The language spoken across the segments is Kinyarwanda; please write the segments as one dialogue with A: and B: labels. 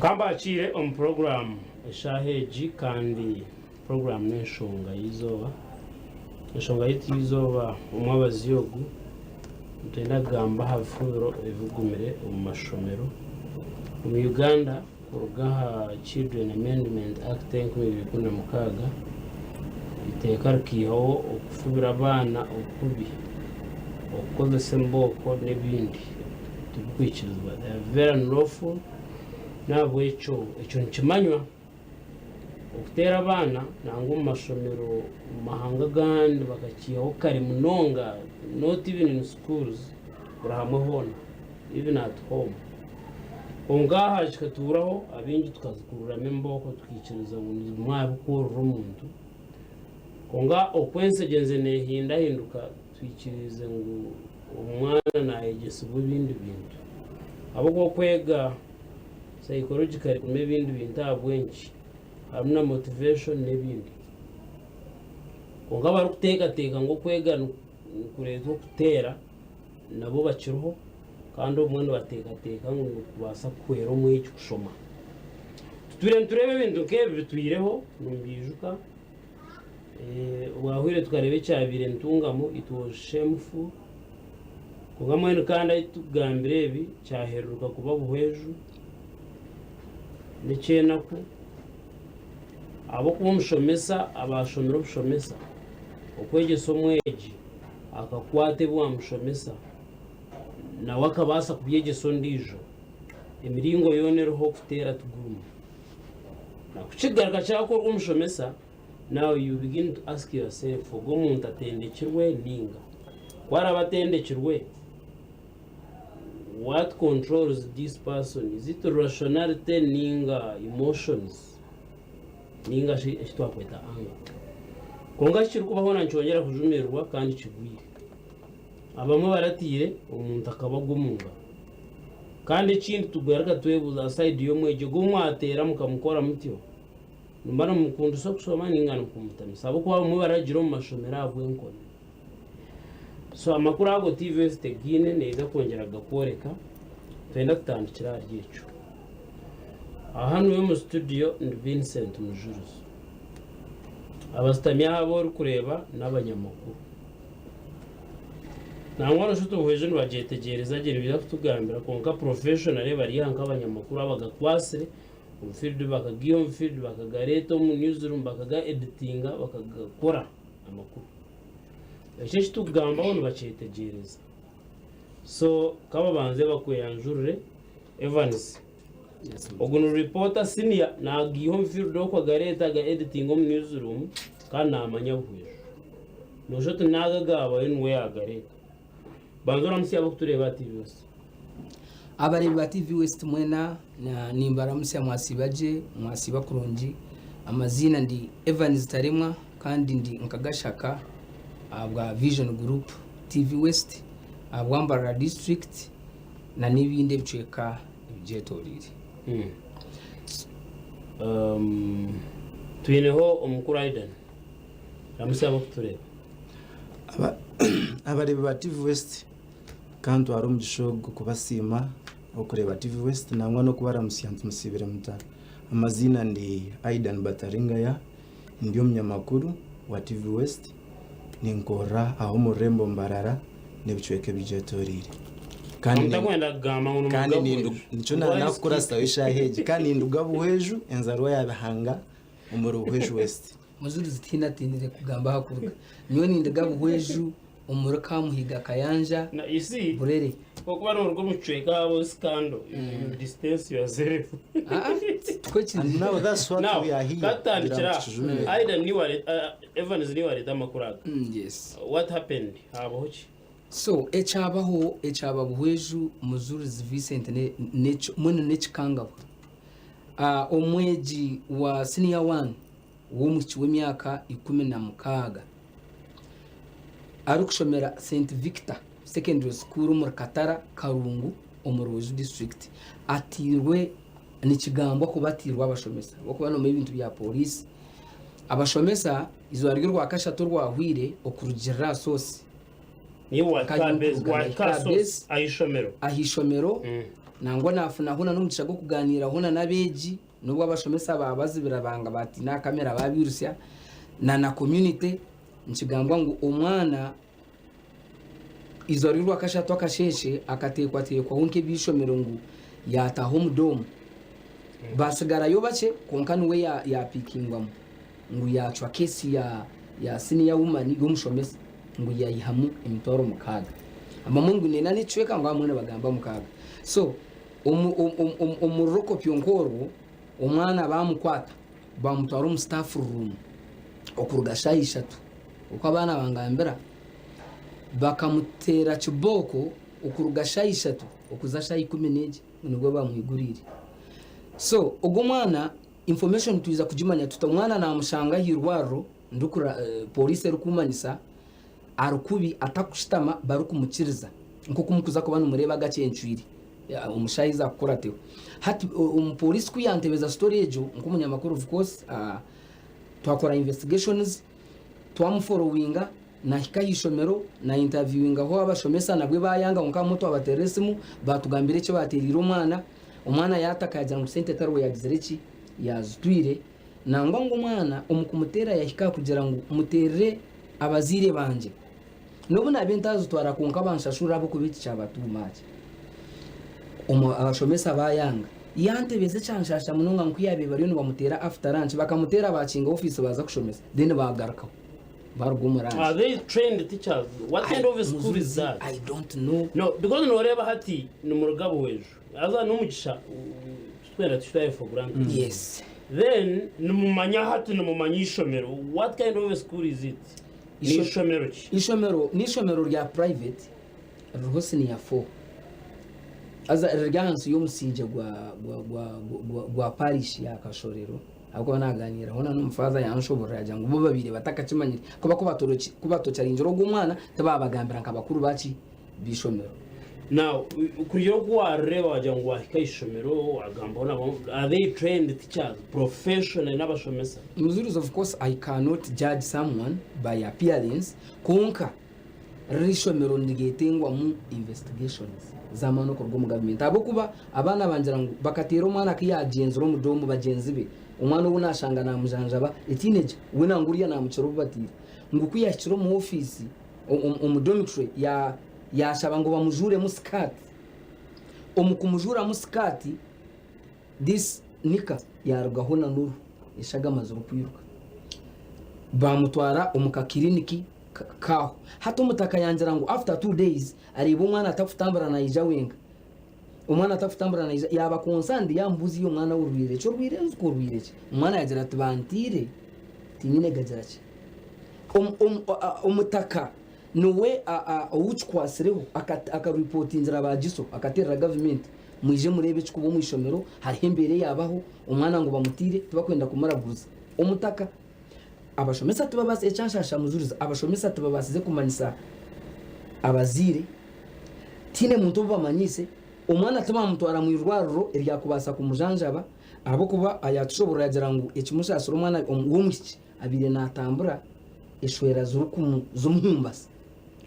A: Kamba achire on program shaheji kandi program n'enshonga yizoba yizoba umwabazi yogu mutenda gamba havuro evugumire mu mashomero mu Uganda urugaha Children Amendment Act 2016 iteka kiho okufubira abana okubi okozesa mboko n'ebindi tubikwikirizwa very unlawful nabo echo nkimanywa okutera abana nangu mu mashomero mu mahanga gandi bakakiyaho kare munonga, not even in schools urahamwe hona even at home ongaha kikaturaho abingi tukazikururamo emboko tukikiriza ngo mwabe kurura umuntu onga okwensegenze nehindahinduka twikirize ngo umwana nayegesubwa ibindi bintu abo kwega psychologically kume bintu bintabwenki hamuna motivation nebindi onga bari kuteka ngo kwega kurezo kutera nabo bakiruho kandi umwana bateka ngo kubasa kwera umwiki kushoma turebe bintu kebe bituyireho numbijuka wahwire tukarebe cyabire ntungamo it was shameful kungamwe kandi tugambire ebi cyaheruka kuba buhweju n'icyenaku abo kumushomesa abashomero bushomesa okwegesa omweji akakwate bwa mushomesa na wakabasa kubyegesa ndijo emiringo yonereho kutera tuguma na kukigaruka cyako kumushomesa. Now you begin to ask yourself ogo muntu atendekirwe ninga kwarabatendekirwe, what controls this person? Is it rationality ninga emotions ninga shitwakweta anga konga kiri kubaho nancyongera kujumerwa kandi kigwire abamwe baratire umuntu akabagumunga kandi ikindi tugaraka twebuza side yo mweje gumwatera mukamukora mutyo numbara mukundu so kusoma ningana kumutamisa abo kwa bamwe baragira mu mashomera abwenkone. So amakuru ago TV West gine neza kongera gakoreka twenda kutandikira ryicu ahanu yo mu studio ndi Vincent Mujuruzo abastamya abo kureba n'abanyamakuru nangwa nshuto hweje nbajetegereza gira bira kutugambira konka professional bari yanka abanyamakuru abagakwasire mu field bakagiyo mu field bakagareto mu newsroom bakaga editinga bakagakora amakuru icyo kitugamba abantu bacetegereza. So kaba banze bakuyanjurire Evans ogunu reporter senior nagiho field ko gareta ga editing mu newsroom kana amanyabuye no joto nagagaba inwe yagareta banzora musi abo kutureba TV West
B: abari ba TV West mwena na nimbara musi mwasibaje mwasiba kurungi amazina ndi Evans Taremwa kandi ndi nkagashaka abwa Vision Group TV West abwambara district na nibinde biceka ibyetorire.
A: Twineho umukuru Aidan namusaba kutureba
C: abari ba TV West kandi wari umugishogo kubasima okureba TV West nangwa no kubara musyantu musibire mutana amazina ndi Aidan Bataringaya ndi umunyamakuru wa TV West ninkora aho murembo mbarara nebicweke bijetorire
A: kandi ndakwenda gama uno
C: kandi nico nakura sawisha heji kandi ndugabuheju enzarwa yabahanga umuruheju West
B: muzuri zitina tinire kugamba hakuruka niyo nindegabuheju umuraka muhiga kayanja
A: na isi
B: burere
A: kuba n'urwo mucweka abo scandal distance yourself
C: now that's what we are here
A: katandikira Aidan ni wale Evans ni wale damakuraga.
B: Yes,
A: what happened habahoki
B: so echababuheju muzuri Vincent ne mwana nechikangabo omweji wa senior 1 wo mu w'imyaka 16 arukushomera St Victor Secondary School mu Katara Karungu Omuruju district atirwe ni kigambo kubatirwa abashomesa bakubana mu bintu bya police abashomesa izo aryo rwa kashatu rwahwire okurugira sosi
A: ni wa kabes
B: ahishomero nangwa nafuna huna n'umugisha go kuganira huna nabeji nubwo abashomesa babazi birabanga bati na kamera babirusya na community nchigambwa ngo umwana izo aryo rwa kashatu akasheshe akatekwa hunke bishomero ngo yataho mudomo basigara yo bace konkani we ya pikingwamo ngo yacwa kesi ya senior woman y'umushomesa ngo yayihamu imitoro mukaga amamungu nena nicweka ngo amwe bagamba mukaga so umuroko pyonkoro umwana bamukwata bamutwara mu staff room okurugasha ishatu uko abana bangambira bakamutera kiboko okurugasha ishatu okuzasha 11 nibwo bamwigurire so ugo mwana information tuiza kujimanya tutamwana na mushanga hirwaro ndukura police rukumanisa arukubi atakushitama barukumukiriza nko kumukuza ko banu mureba gace enchwiri umushayiza kukorateho hati police kuyantebeza storage nko munyamakuru of course twakora investigations twamfollowinga na hikayishomero na interviewinga ho abashomesa nabwe bayanga nka moto abateresimu batugambire cyo baterira umwana yataka yajya mu sente tarwe yagizereki yazitwire nangwa ngo umwana umukumutera yahika kugira ngo muterere abazire banje nobu nabentazo twara kunka banshashura abo kubiti cyabatumaje abashomesa bayanga yantebeze cyanshasha mununga nkuyabe bari no bamutera after lunch bakamutera bacinga office baza kushomesa then bagarakaho barugumuranje.
A: Are they trained teachers? What kind of a school is that?
B: I don't know.
A: No, because noreba hati numurugabo wejo aza numugisha twera tushtaye for granted.
B: Yes.
A: Then numumanya hati numumanyishomero. What kind of a school is it?
B: Ishomero rya private rwose ni ya 4 aza ryansu yomusije gwa parish ya Kashorero ahubwo naganira hona n'umufaza yanshobora yajya ngo bo babire batakakimanyira kuba tocara injoro gumwana tababagambira nkabakuru baci bishomero.
A: Now kuyo gwareba wajya ngo wahika ishomero agamba ona are they trained teachers professional n'abashomesa?
B: Muzuris of course I cannot judge someone by appearance konka rishomero ndigetengwa mu investigations zamano ko rwo mu government abo kuba abana banjira ngo bakatera umwana akiyagenzura mu domo bagenzi be umwana ubu nashanga na mujanjaba teenage we nanguriya na mucoro batira ngo kuyashiro mu office dormitory yashaba ngo bamujure mu skirt umukumujura mu skirt this nika yarugahona nuru ishaga mazuru kwiruka bamutwara umukakiriniki kaho hato mutaka yanjira ngo after 2 days aribo umwana atafutambara na ija wenga umwana atafutambara na ija yaba konsandi yambuzi yo mwana urwire cyo rwire nzuko rwire umwana yagira tubantire tinyine gajarache umutaka nuwe uwuchkwasireho akareportingira abagiso akatera government mwije murebe cyo kubo mwishomero hari imbere yabaho umwana ngo bamutire tubakwenda kumaraguza umutaka abashomesa tubabase cyanshasha muzuriza abashomesa tubabasize kumanisa abazire tine muntu bamanyise umwana tumamutwara mu irwaruro irya kubasa kumujanjaba abo kuba ayatushobora yagira ngo ekimushasura umwana w'umushiki abire natambura eshwera z'umumbasa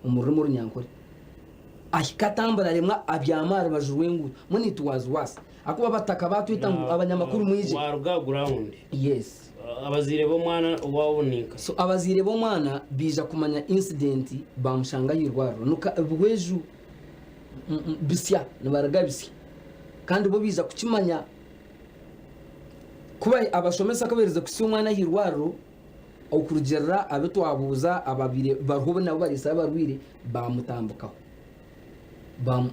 B: umurimo runyankore ahikatambura remwa abyamara bajuwengu muni tuwazwasa akuba bataka batwita ngo abanyamakuru mwije
A: waruga ground.
B: Yes.
A: Abazire bo mwana wawonika
B: so abazire bo mwana bija kumanya incident bamushanga yirwaro nuka bweju bisya nabaraga bisya kandi bo biza kukimanya kuba abashomesa kabereza kusi umwana yirwaro okurugerera abeto abuza ababire baruho nabo barisa barwire bamutambukaho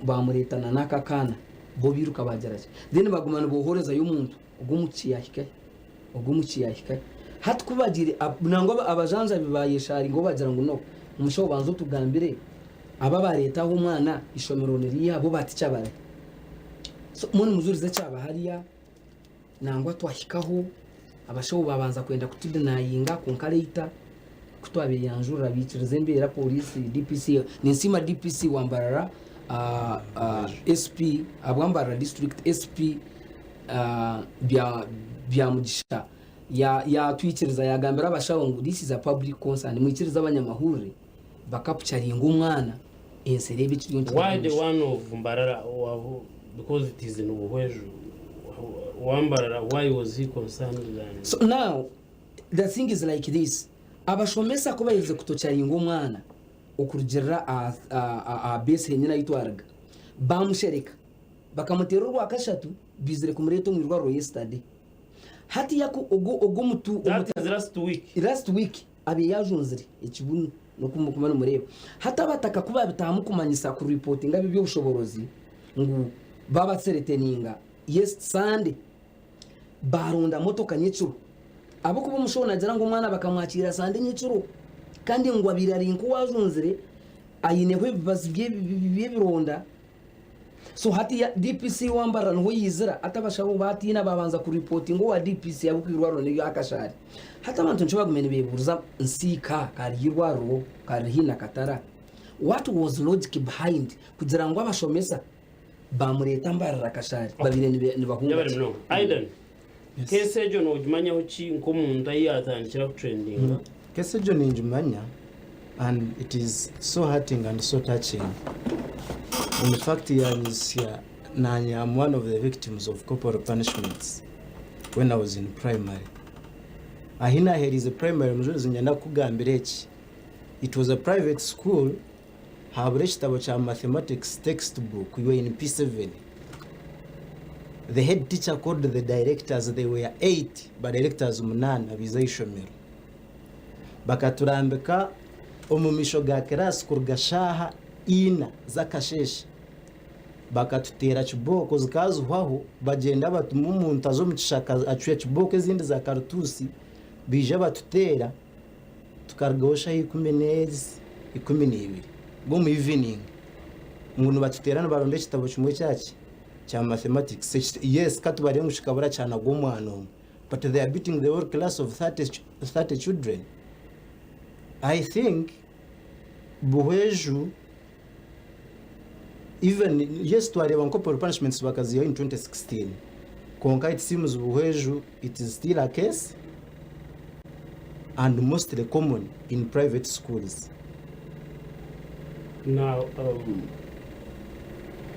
B: bamuretana nakakana bo biruka bageraje then bagumana bohoreza y'umuntu ugumuciyahika hatkubagire nangwa abajanja bibayeshari ngo bagira ngo no umusho banzo tugambire aba bareta aho umwana ishomero niriya bo baticabare so muni muzurize cyaba hariya nangwa twahikaho abasho babanza kwenda kutudinayinga kunkareta kutwabiri yanjura bicirize mbera police DPC ninsima DPC wambarara SP abwambara district SP bya mugisha yatwikiriza yagambira abashaho ngo this is a public concern mwikiriza abanyamahurire bakapucaringa umwana enserebe cyonje.
A: Why the one of Mbarara because it is in Ubuhweju Wambarara, why was he concerned then?
B: So now the thing is like this, abashomesa kuba yize kutocaringa umwana okurugirira a base nyina yitwarga bamushereka bakamutera urwa kashatu bizire kumureto mwirwa ro yesterday hati yako ogo mutu last week abi yajunzire ikibunu no kumukuma n'umureba hata bataka kuba bitamukumanyisa ku reporting abi byo bushoborozi ngo baba sereteninga yes Sunday barunda motoka nyicuru abo kuba mushona jara ngo umwana bakamwakira Sunday nyicuru kandi ngo abirari nko wajunzire ayinehwe bazibye bironda. So hati ya DPC Wambara nho yizira atabashabo batina babanza ku reporting wa DPC yabukwirwaro niyo akashari hata abantu ncoba gumene beburuza nsika kari yirwaro kari hina katara. What was logic behind kugira ngo abashomesa bamureta Mbarara kashari babire ni bahunga
A: Aidan kese jo no ujumanya hoci nko munda yatandikira ku trending
C: kese jo ni njumanya, and it is so hurting and so touching. In fact, I'm one of the victims of corporal punishments when I was in primary. Ahina here is a primary mjuzi nyanda kugambireki. It was a private school. Habreshta wacha mathematics textbook. We were in P7. The head teacher called the directors. They were 8, but directors munana bizaishomero. Bakaturambeka omumisho ga class kurgashaha ina zakasheshe bakatutera kiboko zikazuhaho bagenda batuma umuntu azo mukishaka acuye kiboko ezindi za kartusi bije batutera tukargosha 12 go mu evening umuntu batuterana baronde kitabo kimwe cyaki cya mathematics. Yes, katubare ngushikabura cyana go mwana, but they are beating the whole class of 30 children. I think Buhweju, even yes to areba corporal punishments bakaziyo in 2016 konka it seems Buhweju it is still a case and mostly common in private schools.
A: Now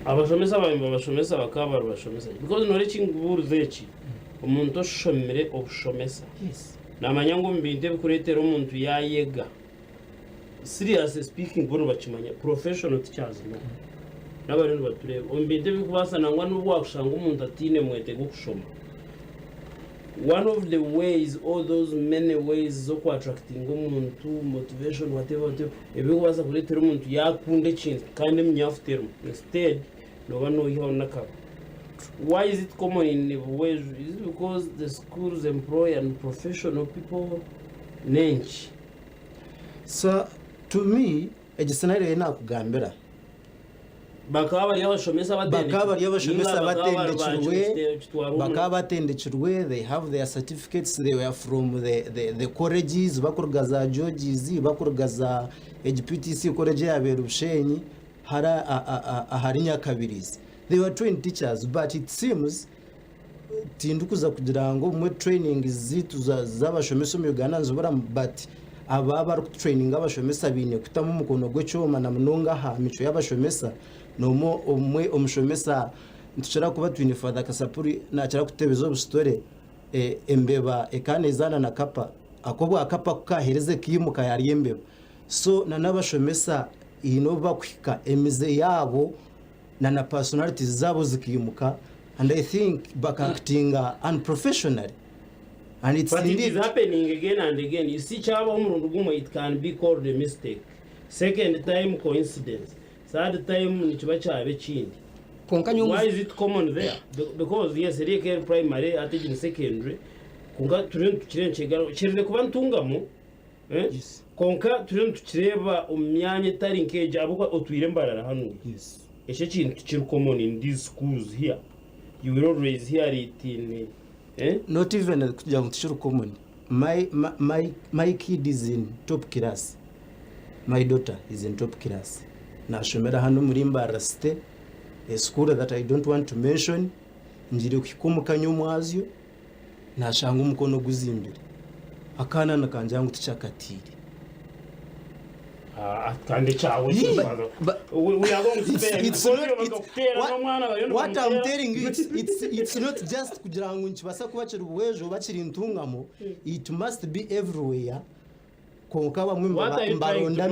A: abashomesa bakaba bashomesa because no reaching buruzechi umuntu oshomere obushomesa.
C: Yes,
A: namanya ngo mbinde bikuretera umuntu yayega seriously speaking bono bachimanya professional teachers no n'abantu batureba mbinde bikubasana ngo n'ubwo wakushanga umuntu atine mwete gukushoma. One of the ways, all those many ways zo ku attracting umuntu motivation whatever ebikubaza kuretera umuntu yakunde kintu kandi mnyafutero instead no bano yiho nakaba. Why is it common in Buhweju? Is it because the schools employ and professional people nench?
C: So to me egisenare ena kugambira
A: bakaba yabashomesa
C: batendekirwe, they have their certificates, they were from the colleges bakurugaza Georges bakurugaza HPTC college ya Berushenyi hari Nyakabirizi. They were trained teachers, but it seems tindukuza kugira ngo mwe training zitu z'abashomesa mu Uganda nzobora, but aba training abashomesa bine kutamu mukono gw'cyoma na munonga ha mico y'abashomesa nomo omwe omushomesa ntuchira kuba twine Father Kasapuri nachira kutebezo busitore embeba ekanezana na kapa akobwa akapa kukahereze kimuka yari embeba. So na n'abashomesa ino bakwika emize yabo na personalities zabo zikimuka, and I think back acting unprofessionally. And it's
A: but indeed, it is happening again and again. You see, it can be called a mistake. Second time, coincidence. Third time, why is it common there? Because yes, real primary, I think in secondary, konka turent chirengegaro chirende kubantungamo, konka turent chireba umyanye tarinkeje abuko otwire Mbarara hano.
C: Yes.
A: Eshe kintu kiri common in these schools here. You will always hear it in
C: not even a common. My kid is in top class. My daughter is in top class. Na shomera hano muri Mbarara State, a school that I don't want to mention. ngire kwikomuka nyomwazyo nashanga umukono guzimbire akana nakanje ngo tichakatire
A: kandi chawe we are going to spend
C: what I'm telling you it's not just kugira ngo nkibasa kubacira ubwejo bacira intungamo it must be everywhere konka bamwe mbaronda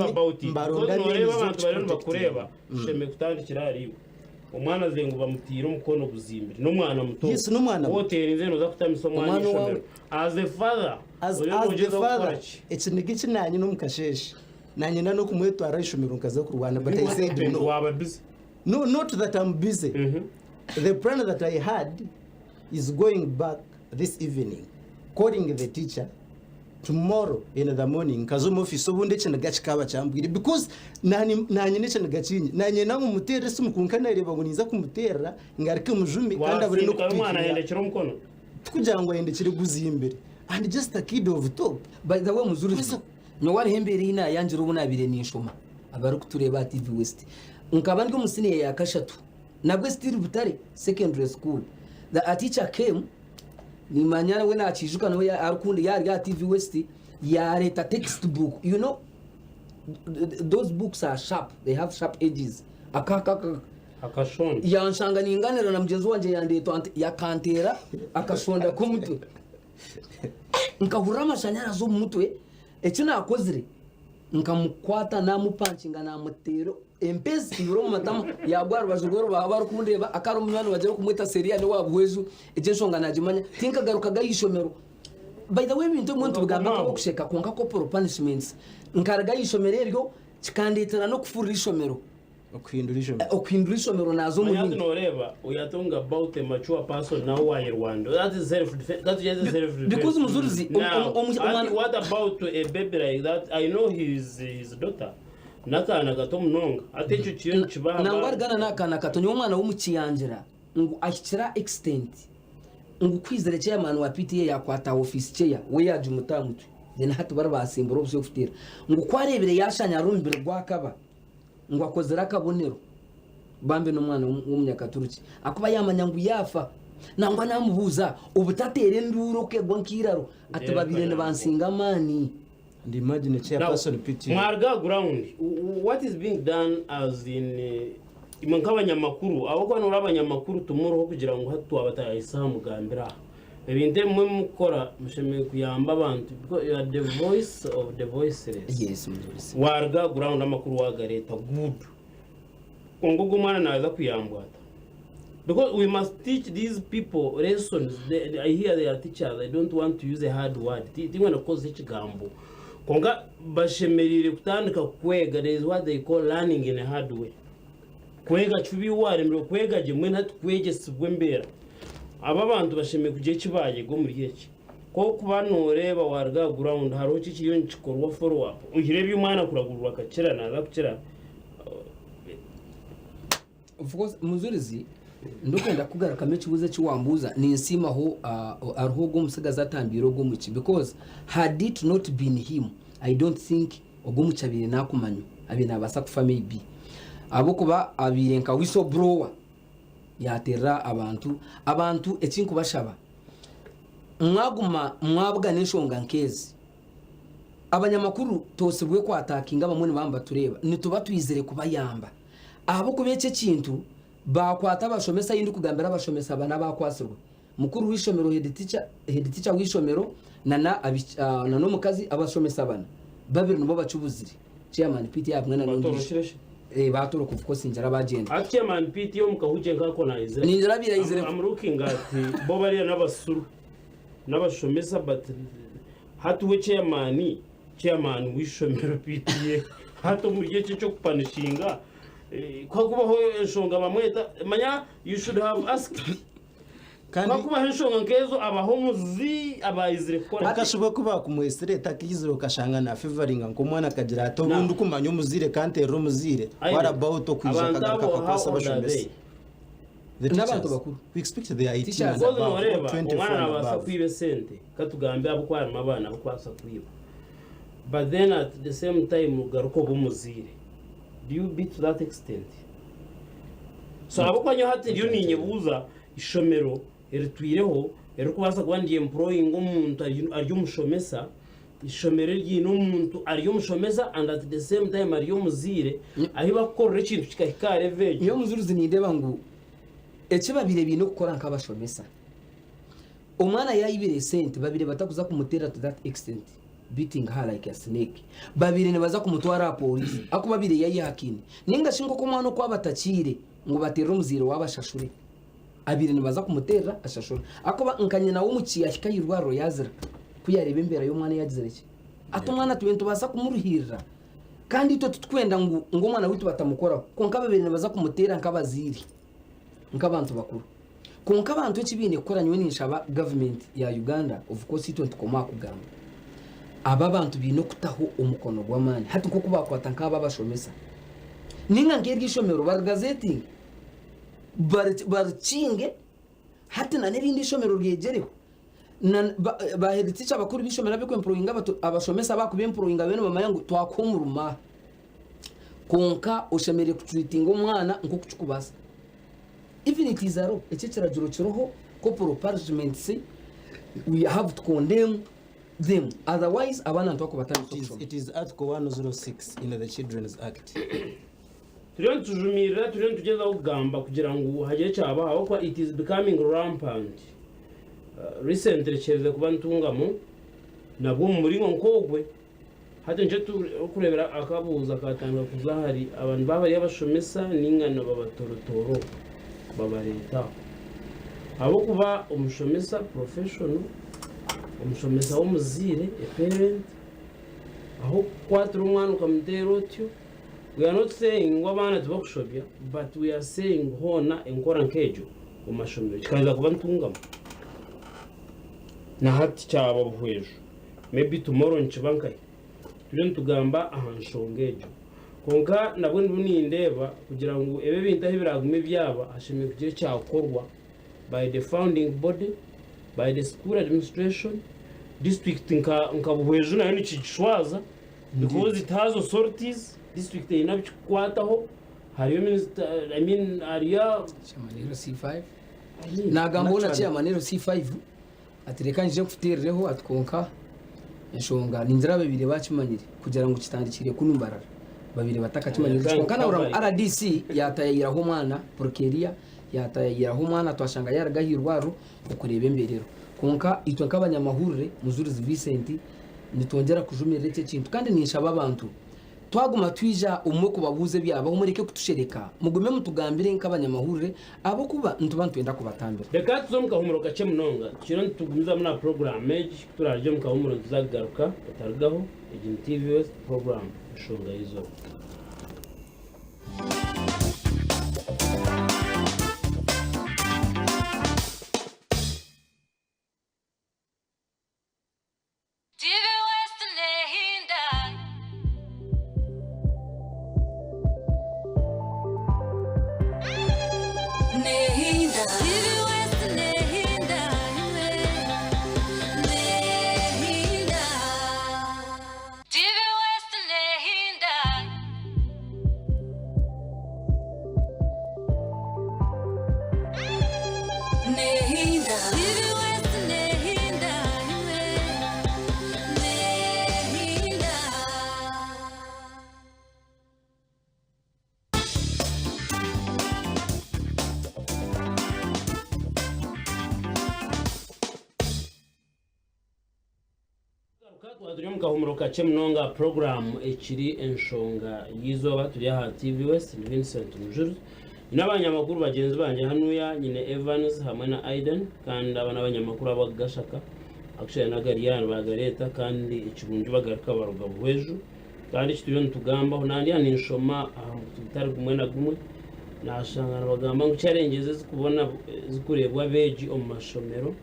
A: bakureba sheme kutandikira ari umwana azengu bamutira umukono buzimbire n'umwana muto
C: yes n'umwana
A: wote nzeno za kutamisa umwana ishomero as a father
C: ekinigi kinanye no mukasheshe nanye no kumwetwara ishomero nkaza kurwana but I said no
A: waba busy
C: no not that I'm busy the plan that I had is going back this evening calling the teacher tomorrow in the morning kazomo office obunde cyane gachikaba cyambwire because nanye ne cyane gacinye nanye na umutere simukunkana reba ngo niza kumutera ngarike mujumi kandi abure no
A: kumwana yendekira umukono
C: kugira ngo yendekire guzimbere and just a kid of top
B: by the way muzuri no wari hembere ina yanjira ubunabire n'inshoma abari kutureba TV West nkaba ndi musine ya kashatu nabwe still Butare secondary school the teacher came ni manyana we nachijuka no arukundi ya TV West ya leta textbook you know those books are sharp they have sharp edges
A: akashonda
B: yanshanga ninganira na mjenzi wanje yandeto yakantera akashonda ku mutwe nkahura amashanyara zo mu mutwe ecyo nakozire nkamukwata namupanchinga namutero empezi ibiro mu matama yagwara bajugoro baba kumundeba akaro umwana wagera kumwita seria ni wabwezu eje nshonga najimanya tinka garukaga yishomero by the way bintu muntu bugamba ko kusheka konka ko for punishments nkaraga yishomero ryo kikanditana no kufurira ishomero okwindura ishomero nazo mu
A: bindi noreba uyatonga about a mature person now why Rwanda that is self
B: because muzurizi
A: what about a baby like that I know his daughter nakana gato munonga atecho kintu kibaha
B: nangwarigana nakana katonyo umwana w'umukiyangira ngo akira extent ngo kwizere chairman wa PTA yakwata office chair we yaje umutamutwe then hatu barabasimbura byo kufitira ngo kwarebere yashanya rumbire rwakaba ngo akozera kabonero bambe n'umwana w'umunyakaturuki akuba yamanya ngo yafa nangwa namubuza ubutatere nduro kegwa nkiraro atubabirene bansinga mani
C: and imagine chairperson PTA
A: marga ground what is being done as in imank'abanyamakuru abo kwa n'abanyamakuru tumuroho kugira ngo hatu abatayisa mugambira ebinte mwe mukora musheme kuyamba abantu because you are the voice of the voiceless
B: yes
A: warga ground amakuru wagareta good kongo umwana naza kuyambwata because we must teach these people lessons I hear they are teachers I don't want to use a hard word tingwe no koze ikigambo konga bashemerire kutandika kwega there is what they call learning in a hard way kwega chubi waremero kwega je mwe ntatwege sibwembera aba bantu basheme kuje kibaye go muri yeki ko kubanoreba warga ground haro kikiriyo nkikorwa follow up uhirebe umwana kuragurwa akakira naza kukira
B: of course muzurizi ndokenda kugaruka mekibuze kiwambuza ni nsima ho arho go musigaza tambiro go muki because had it not been him I don't think ogo mucabire nakumanyo abina abasa kufa maybe abo kuba abirenka whistleblower yatera abantu ekintu bashaba mwaguma mwabwa n'inshonga nkezi abanyamakuru tosebwe ko atakinga bamwe bamba tureba nituba twizere kuba yamba abo kubece kintu bakwata bashomesa yindi kugambira bashomesa abana bakwasirwa mukuru w'ishomero head teacher w'ishomero na no mukazi abashomesa abana babiri nubo bacubuzire chairman PTA mwana n'undi batoro kuvuko sinjara bagenda
A: chairman PTA mukahuje nkako na izere
B: ninjara birayizere
A: I'm looking at bo bari n'abasuru n'abashomesa but hatuwe chairman w'ishomero PTA hato mu gihe cyo kupanishinga kwa kubaho enshonga bamweta manya you should have asked kandi kuba enshonga nkezo abahomuzi abayizire kora
C: akashobora kuba kumwesire takiziro kashanga na favoring ngo mwana kagira ato bundu kumanya umuzire kante ro muzire what about to kwijaka kakapasa bashomesa
B: n'abantu bakuru
C: we expect they are 18
A: and above 24 umwana basa kwibe sente katugambe abo kwa mabana abo kwasa kwiba but then at the same time ugaruko bumuzire do you beat to that extent so abo kwanyo hati ryo ninyebuza ishomero eritwireho erikubasa kuba ndi employing omuntu ari umushomesa ishomero ryino omuntu ari umushomesa and at the same time ari omuzire ahi bakorera ikintu kikahikare veje
B: iyo muzuruzi nindeba ngo ece babire bino gukora nk'abashomesa umwana yayibire sente babire batakuza kumutera to that extent beating her like a snake babire ne baza kumutwara polisi ako babire yayihakine ninga shingo ko mwana ko abatakire ngo batera umuzire wabashashure abire ne baza kumutera ashashure ako nkanye nawo muciya kikayirwaro yazira kuyareba imbere yo mwana yagizere ki atumwana tubento baza kumuruhirira kandi ito tutwenda ngo mwana witu batamukora konka babire ne baza kumutera nk'abaziri nk'abantu bakuru konka abantu ekibine koranywe n'inshaba government ya Uganda of course ito ntukoma kugamba aba bantu bino kutaho umukono gw'amani hati ko kubakwata nk'aba bashomesa ninga ngergi ishomero bar gazeti barcinge hati na nerindi ishomero ryegereho baheritse abakuru bishomera biko employinga abashomesa bakubiye employinga bene bamayango twakomuruma konka ushemere kutreatinga umwana nko kucukubasa even it is aro ececera jurochoroho corporal punishment say we have to condemn them otherwise abana ntoko batandukanye
C: It is Article 106 in the Children's Act.
A: turiyo tujumira turiyo tugeza kugamba kugira ngo hagire cyaba aho kwa it is becoming rampant recently cyeze kuba ntungamo nabwo muri nkogwe hati nje kurebera akabuza katanga kuzahari abantu babari abashomesa n'ingano babatorotoro babareta abo kuba umushomesa professional umushomesa w'umuzire a parent aho kwatira umwana ukamutera otyo we are not saying ngo abana tubakushobya but we are saying hona enkora nkejo umashomero kikaza kuba ntungamo na hati cyaba buhwejo maybe tomorrow nchibankai turi tugamba ahanshongejo konka nabwo ndeba kugira ngo ebe bintaho biragume byaba hashimye kugira cyakorwa by the founding body by the school administration district nka buhwejo nayo ni kishwaza because it has authorities district inabikwataho hariyo minister I mean area
B: chamanero C5 nagambo na chamanero C5 atirekanje kufutereho atkonka inshonga ninzira babiri bakimanyire kugira ngo kitandikire kunumbarara babiri batakakimanyire kana ura RDC yatayiraho mwana porkeria yatayiraho mwana twashanga yaragahirwaro ukureba emberero konka itwa nk'abanyamahurire muzurizi Vincent nitongera kujumira reke kintu kandi ninshaba abantu twaguma twija umwe kubabuze byaba umureke kutushereka mugume mutugambire nk'abanyamahurire abo kuba ntubantu twenda kubatambira
A: reka tuzomuka humuro gace munonga kiro tugumiza muri program age turaryo muka humuro tuzagaruka utargaho Egin TV West program shonga izo turiyo humuro gace munonga program ekiri enshonga yizoba turi ha TV West Vincent Mujuru n'abanyamakuru bagenzi banje hanuya nyine Evans hamwe na Aiden kandi abana abanyamakuru abagashaka actually na Gariyan bagareta kandi ikibunju bagaruka baruga buhejo kandi kituriyo ntugamba nandi yani nshoma tutari kumwe na gumwe nashangana bagamba ngo cyarengeze zikubona zikurebwa beji mu mashomero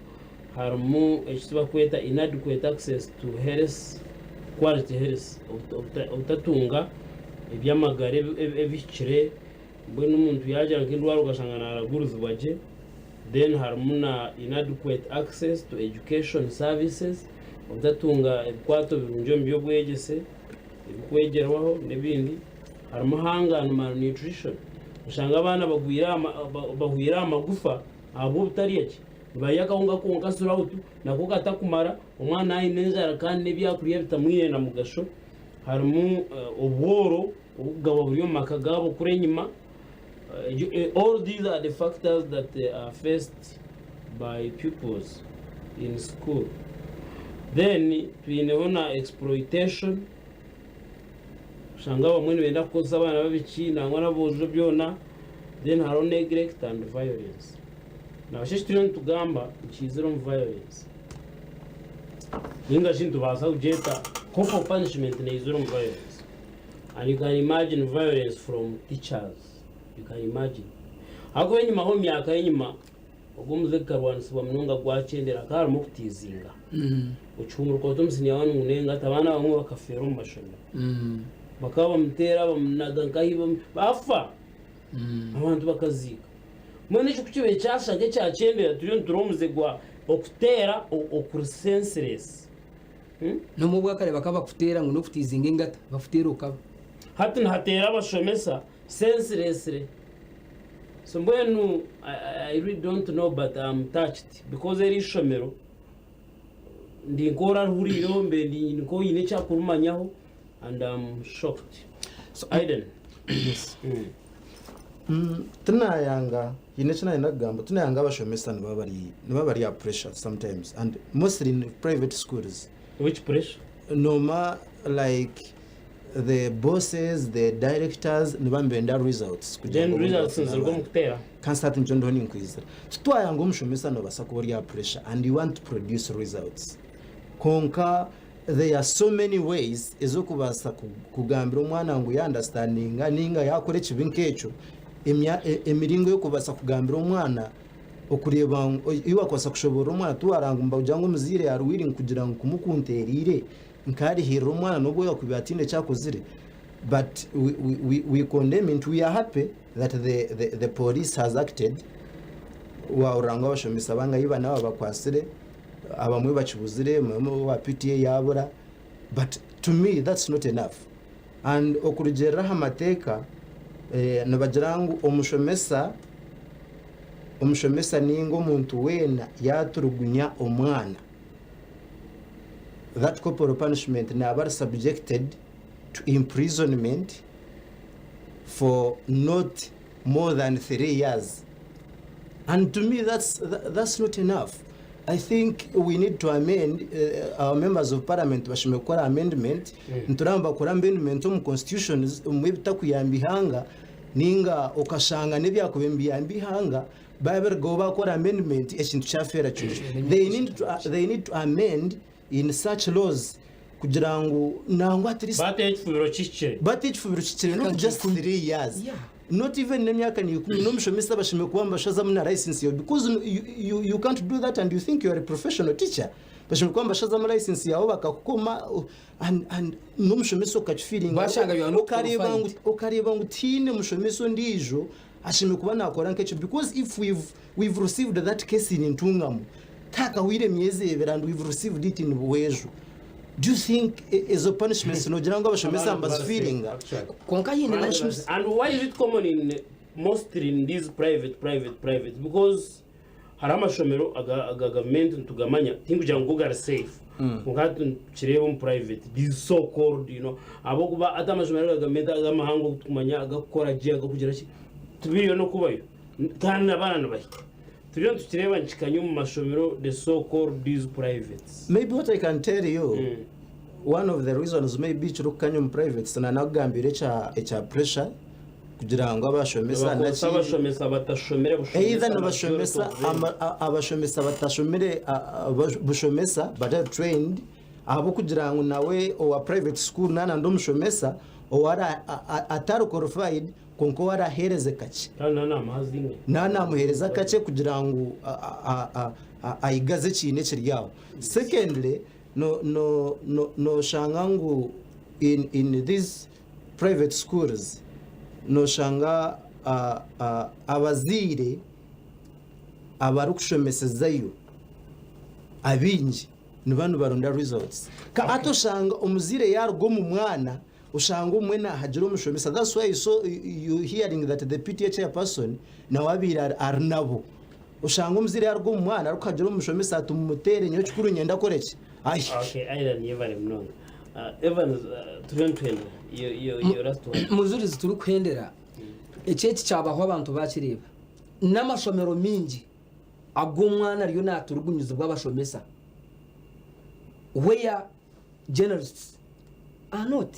A: harimo ekisiba kweta inadequate access to health quality health utatunga ibyamagare ebikire bwe n'umuntu yaje nk'indwara ugashangana araguruza baje then harimo na inadequate access to education services utatunga ibikwato birunjo mbyo bwegese ibikwegerwaho n'ibindi harimo hangana malnutrition ushanga abana bagwira amagufa abo butari yake bayakahunga konka surautu nako katakumara umwana ayinenzara kandi nebyakuriye bitamwirenda mu gasho harimu obworo ubugabo buriyo makagabo kure nyuma. All these are the factors that are faced by pupils in school. Then tuineona exploitation shanga bamwe benda koza abana babikina ngwana bozo byona. Then haro neglect and violence. Now shishitiriyo tugamba ikizero violence ninga shintu basa ujeta corporal punishment na izero violence, and you can imagine violence from teachers. You can imagine ako yenyuma ho myaka yenyuma ogumuze karwansi bamnunga gwacendera karimo kutizinga ucumuru ko tumsini abantu munenga atabana bamwe bakafera mu mashoni bakaba mutera bamunaga nkahibo bafa abantu bakazika mwene cyo kukibe cyashage cyacendera turiyo turomuze gwa okutera okusenseless
B: no mu bwakare bakaba kutera ngo no kutizinga ingata bafutera ukaba
A: hati nhatera bashomesa senselessly. So when I really don't know, but I'm touched because there is shomero ndi nkora huri yombe ndi nko yine cyakurumanyaho, and I'm shocked. So Aiden,
C: yes. Tunayanga yine cyane nagamba tunayanga abashomesa nibabari ya pressure sometimes, and mostly in private schools.
A: Which pressure?
C: Normal, like the bosses, the directors nibambenda results.
A: Then results nzirgo mukutera
C: can start njondo ni increase. Twayanga umushomesa no basakori ya pressure, and you want to produce results. Konka there are so many ways ezokubasa kugambira umwana ngo understanding ninga yakore kibinkecho emiringo yo kubasa kugambira umwana okureba iwa kwasa kushobora umwana tuwarangumba ujango muzire yaruwiri kugira ngo kumukunterire nkari hiro umwana nobwo yakubyatinde cyakozire. But we condemn it. We are happy that the police has acted. Wa urangwa bashomisa banga yiba nawe bakwasire abamwe bakibuzire mu wa PTA yabura. But to me that's not enough. And okurugera hamateka nabagirangu omushomesa ningo muntu wena yaturugunya omwana. That corporal punishment never subjected to imprisonment for not more than 3 years. And to me that's not enough. I think we need to amend our members of parliament bashimekora amendment nturamba kora amendment mu constitution mwebita kuyambihanga ninga okashanga nebyakubembiyambihanga bible go bakora amendment ekintu cyafera cyuje. They need to amend in such laws kugira ngo nangwa at least
A: batechfubiro
C: chichere not just 3 years.
B: Yeah.
C: Not even nemyaka ni 10 no mushomesa bashime kuamba shaza muna license yo, because you can't do that and you think you are a professional teacher. Bashime kuamba shaza muna license yawo bakakukoma and no mushomesa okachfiringa
B: bashanga you are not
C: okareba ngutine mushomesa ndijo ashime kuba nakora nkecho, because if we've received that case in Ntungamo taka wire myezi ebera and we've received it in Buwejo. Do you think as a punishment no jiranga bashomesa ambasfiringa
B: konka yine
A: and why is it common in mostly in these private because harama shomero aga government tugamanya tinguja ngo safe ngatu kirebo mu private these so called abo kuba atama shomero aga government aga mahango kumanya agakora je agakugira ki tubiriyo no kubayo kandi abana nabahi turiyo tukireba nchikanyo mu mashomero the so called these privates.
C: Maybe what I can tell you one of the reasons maybe chirukanyo mu privates na nagambire cha pressure kugira ngo abashomesa
A: abashomesa batashomere
C: either abashomesa batashomere bushomesa but are trained abo kugira ngo nawe o private school nana ndo mushomesa o ara atari qualified konko wara hereze kache nana muhereza kache kugira ngo aigaze chine kiryawo. Secondly no shangangu in these private schools no shanga abazire abarukushomesezayo abinji nibanu baronda results ka atoshanga omuzire yargo mu mwana ushanga umwena hajiro mushomesa. That's why you hearing that the PTA chairperson na wabira arnabo ushanga umuzire yarwo umwana rukagira umushomesa atumutere nyo chikuru nyenda koreki ai
A: okay aira niye bari mnonga Evans turentwenda iyo last one
B: muzuri zituri kwendera eceki cyabaho abantu bakireba n'amashomero mingi agumwana ariyo naturugunyuze bw'abashomesa where journalists are not,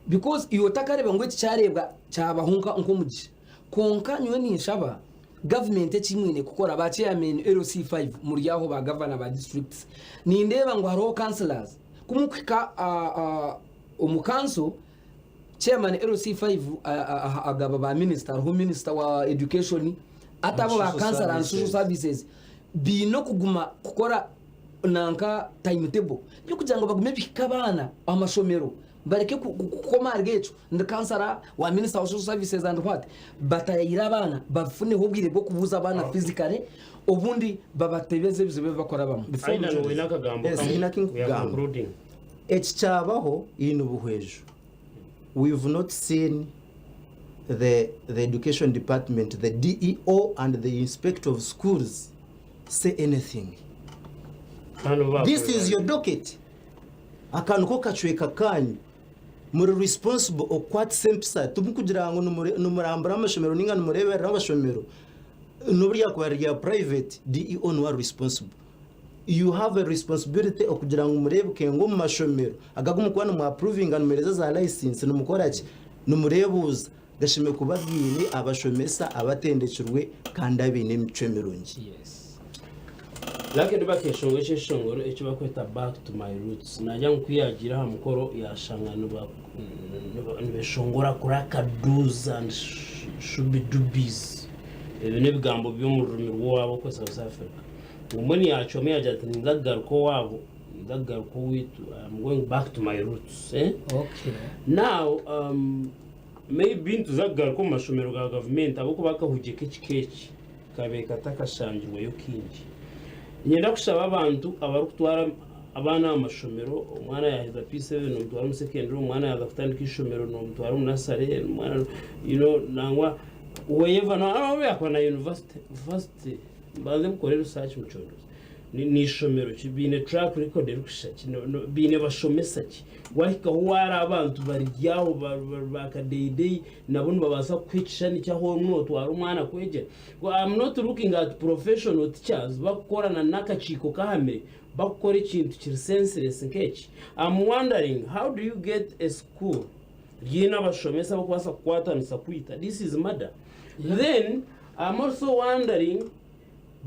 B: because iyo takareba ngo iki cyarebwa cyabahunka nkomugi konka nywe nishaba government ekimwine kukora ba chairman LC5 muri yaho ba governor ba districts ni ndeba ngo haro councillors kumukika umukanso chairman LC5 agaba ba minister home minister wa education atabo ba councillor and social services bino kuguma kukora nanka timetable yo kugira ngo bagume bikabana amashomero bareke kukoma rgecho ndikansara wa minister of social services and what batayira abana bafune hobwire bwo kubuza abana physically obundi babatebeze bizobe bakora bamwe
A: before we nakagambo
C: concluding ekyabaho ino buhwejo we've not seen the education department, the DEO and the inspector of schools say anything. This is your docket. Akanuko kachweka kanyu muri responsible okwat sempsa tumukugira ngo numurambara amashomero ninga numurebera abashomero nuburiya kwa ya private DEO no are responsible. You have a responsibility okugira ngo murebuke ngo mu mashomero agaguma kwana mu approving and mereza za license numukoraki numurebuza gashime kubabwire abashomesa abatendekirwe kandi abine micemerungi.
A: Yes. Lake ndibakeshongo cyeshongoro icyo bakweta back to my roots najya nkwiyagira ha mukoro yashanga nibeshongora kuraka do's and shubidubis ebine bigambo byo mu rurimi rwabo ko South Africa umuni yacho meya ati ndagaruko wabo ndagaruko witu I'm going back to my roots
B: Okay.
A: Now maybe into zagaruko mashomero ga government aboko bakahugike kiki kabeka takashangirwa yo kingi nyenda kushaba abantu abarutwara abana amashomero umwana yahiza P7 n'umutwara mu secondary umwana yaza kutandika ishomero n'umutwara mu nasare umwana nangwa wherever no abo yakona university baze mukore research mu chondo ni ishomero kibine track record rukushaki bine bashomesa ki wahika huwara abantu baryaho bakadeidei nabone babasa kwicisha ni cyaho umutwara umwana kwegera. I'm not looking at professional teachers bakorana nakachiko kahame bakora ikintu kiri senseless nkeki. I'm wondering how do you get a school yina bashomesa bakwasa kwatanisa kwita this is murder. Then I'm also wondering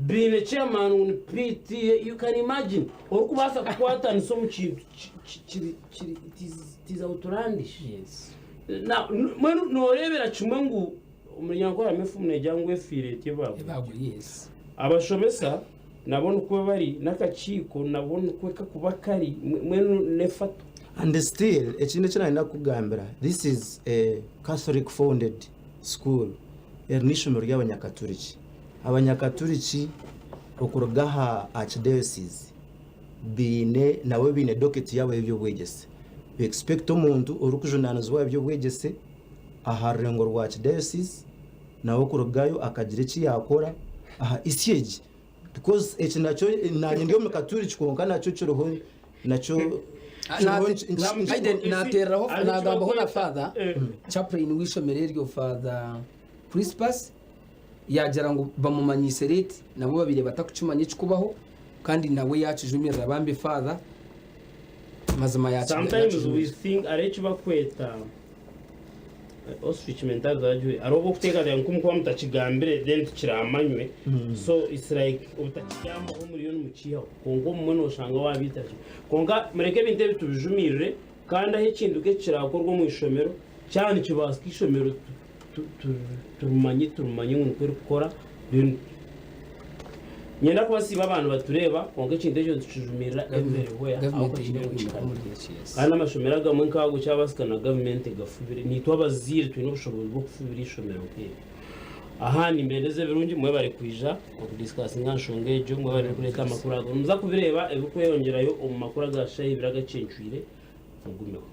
A: being a chairman on PT, you can imagine okubasa kukwata ni somu kintu it is outlandish.
B: Yes.
A: Now mwenu norebera chumangu umuryango amefu munejangwe fire tebabo
B: Yes.
A: abashomesa nabona kuba bari nakachiko nabona kweka kubakari mwenu nefato.
C: And still ekinde cyane kugambira this is a Catholic founded school ernishomero y'abanyakaturiki abanyakaturiki okurugaha archdiocese bine nawe bine docket yawe ibyo bwegese we expect umuntu urukujunanazwa ibyo bwegese aharengo rwa archdiocese nawe kurugayo akagira iki yakora aha isyeje because echi nacho nanye ndiyo mekaturiki konka nacho cyoroho nacho
B: nateraho nagambaho na father chaplain w'ishomero ryo Father Crispus yagera ngo bamumanyise rete nabo babire batakucumanye cyukubaho kandi nawe yacijumirira bambe Father mazima yacu.
A: Sometimes we think arechi bakweta oswitch mental zaje arobo kuteka ya nkumko mutachigambire then tukiramanywe so it's like utakiyamba ho muri yo mukiho kongo mumwe oshanga wabita konga mureke binte bitubijumire kandi ahe kinduke kirakorwa mu ishomero cyane kibasika ishomero turumanye ngo gukora nyenda kubasiba abantu batureba konga kinde cyo tujumirira everywhere kandi amashomero agamwe nkago cyabasika na government gafubire nitwa bazire twe no bushobozi bwo kufubira ishomero ke ahani mbendeze birungi mwe bari kwija ko discuss nganshonge ejo mwe bari kureka makuru ago muza kubireba ebiko yongerayo mu makuru agashaye biragacencwire mugumeho.